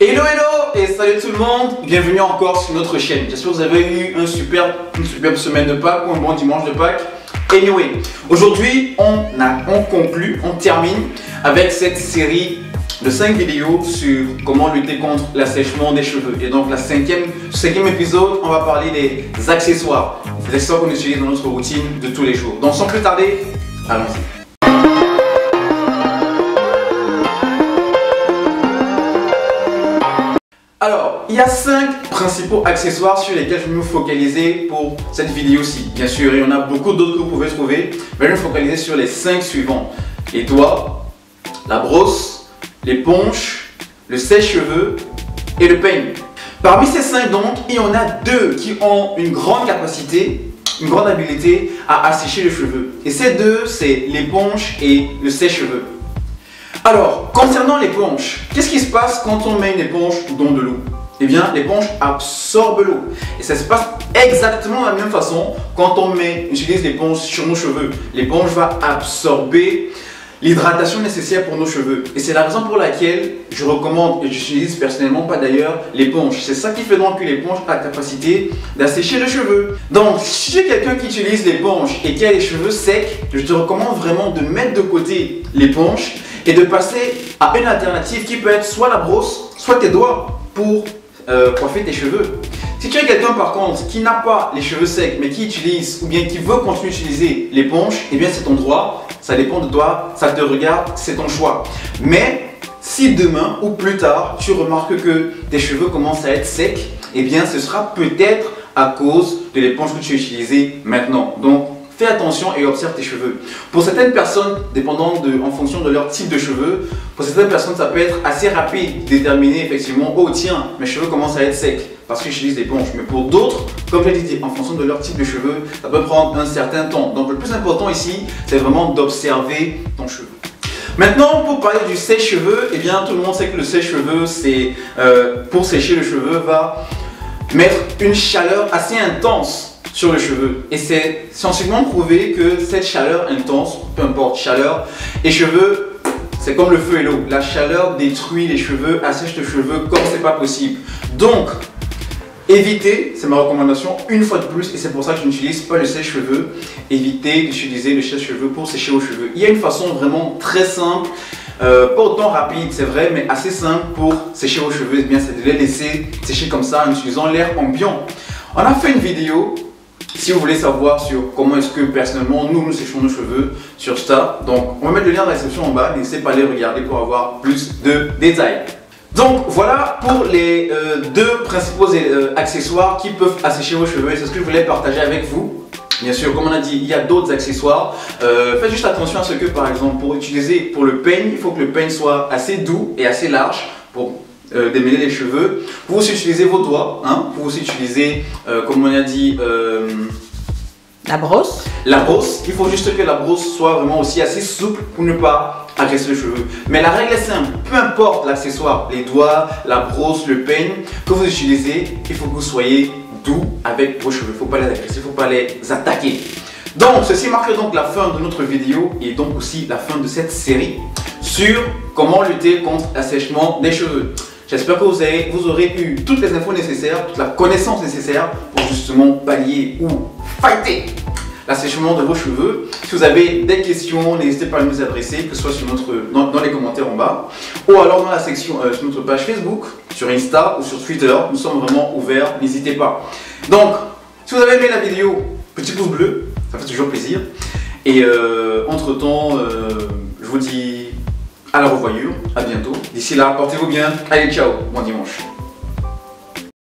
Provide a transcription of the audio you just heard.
Hello et salut tout le monde, bienvenue encore sur notre chaîne. J'espère que vous avez eu une superbe semaine de Pâques ou un bon dimanche de Pâques. Anyway, aujourd'hui on conclut, on termine avec cette série de 5 vidéos sur comment lutter contre l'assèchement des cheveux. Et donc le cinquième épisode, on va parler des accessoires qu'on utilise dans notre routine de tous les jours. Donc sans plus tarder, allons-y. Alors, il y a 5 principaux accessoires sur lesquels je vais me focaliser pour cette vidéo-ci. Bien sûr, il y en a beaucoup d'autres que vous pouvez trouver, mais je vais me focaliser sur les 5 suivants. Les doigts, la brosse, l'éponge, le sèche-cheveux et le peigne. Parmi ces 5 donc, il y en a 2 qui ont une grande capacité, une grande habilité à assécher les cheveux. Et ces 2, c'est l'éponge et le sèche-cheveux. Alors, concernant l'éponge, qu'est-ce qui se passe quand on met une éponge dans de l'eau? Eh bien, l'éponge absorbe l'eau. Et ça se passe exactement de la même façon quand on utilise l'éponge sur nos cheveux. L'éponge va absorber l'hydratation nécessaire pour nos cheveux. Et c'est la raison pour laquelle je recommande, et j'utilise personnellement pas d'ailleurs, l'éponge. C'est ça qui fait donc que l'éponge a la capacité d'assécher les cheveux. Donc, si tu es quelqu'un qui utilise l'éponge et qui a les cheveux secs, je te recommande vraiment de mettre de côté l'éponge et de passer à une alternative qui peut être soit la brosse, soit tes doigts pour coiffer tes cheveux. Si tu es quelqu'un par contre qui n'a pas les cheveux secs mais qui utilise ou bien qui veut continuer d'utiliser l'éponge, eh bien c'est ton droit, ça dépend de toi, ça te regarde, c'est ton choix. Mais si demain ou plus tard tu remarques que tes cheveux commencent à être secs, eh bien ce sera peut-être à cause de l'éponge que tu as utilisée maintenant. Donc fais attention et observe tes cheveux. Pour certaines personnes, en fonction de leur type de cheveux, pour certaines personnes, ça peut être assez rapide de déterminer effectivement, oh tiens, mes cheveux commencent à être secs parce que j'utilise l'éponge. Mais pour d'autres, comme je l'ai dit, en fonction de leur type de cheveux, ça peut prendre un certain temps. Donc le plus important ici, c'est vraiment d'observer ton cheveu. Maintenant, pour parler du sèche-cheveux, eh bien tout le monde sait que le sèche-cheveux, c'est pour sécher le cheveu, va mettre une chaleur assez intense sur le cheveu. Et c'est scientifiquement prouvé que cette chaleur intense, peu importe chaleur, et cheveux, c'est comme le feu et l'eau. La chaleur détruit les cheveux, assèche les cheveux comme c'est pas possible. Donc, évitez, c'est ma recommandation une fois de plus, et c'est pour ça que je n'utilise pas le sèche-cheveux. Évitez d'utiliser le sèche-cheveux pour sécher vos cheveux. Il y a une façon vraiment très simple, pas autant rapide, c'est vrai, mais assez simple pour sécher vos cheveux. Eh bien, c'est de les laisser sécher comme ça en utilisant l'air ambiant. On a fait une vidéo. Si vous voulez savoir sur comment est-ce que personnellement nous séchons nos cheveux sur ça, donc on va mettre le lien dans la description en bas, n'hésitez pas à aller regarder pour avoir plus de détails. Donc voilà pour les 2 principaux accessoires qui peuvent assécher vos cheveux, et c'est ce que je voulais partager avec vous. Bien sûr, comme on a dit, il y a d'autres accessoires. Faites juste attention à ce que, par exemple, pour le peigne, il faut que le peigne soit assez doux et assez large pour démêler les cheveux. Vous pouvez aussi utiliser vos doigts, hein. Vous pouvez aussi utiliser, comme on a dit, la brosse. La brosse, il faut juste que la brosse soit vraiment aussi assez souple pour ne pas agresser les cheveux. Mais la règle est simple, peu importe l'accessoire, les doigts, la brosse, le peigne que vous utilisez, il faut que vous soyez doux avec vos cheveux. Il ne faut pas les agresser, il ne faut pas les attaquer. Donc ceci marque donc la fin de notre vidéo et donc aussi la fin de cette série sur comment lutter contre l'assèchement des cheveux. J'espère que vous aurez eu toutes les infos nécessaires, toute la connaissance nécessaire pour justement pallier ou fighter l'assèchement de vos cheveux. Si vous avez des questions, n'hésitez pas à nous adresser, que ce soit dans les commentaires en bas, ou alors dans la section sur notre page Facebook, sur Insta ou sur Twitter. Nous sommes vraiment ouverts, n'hésitez pas. Donc, si vous avez aimé la vidéo, petit pouce bleu, ça fait toujours plaisir. Et entre temps, je vous dis à la revoyure, à bientôt. D'ici là, portez-vous bien. Allez, ciao, bon dimanche.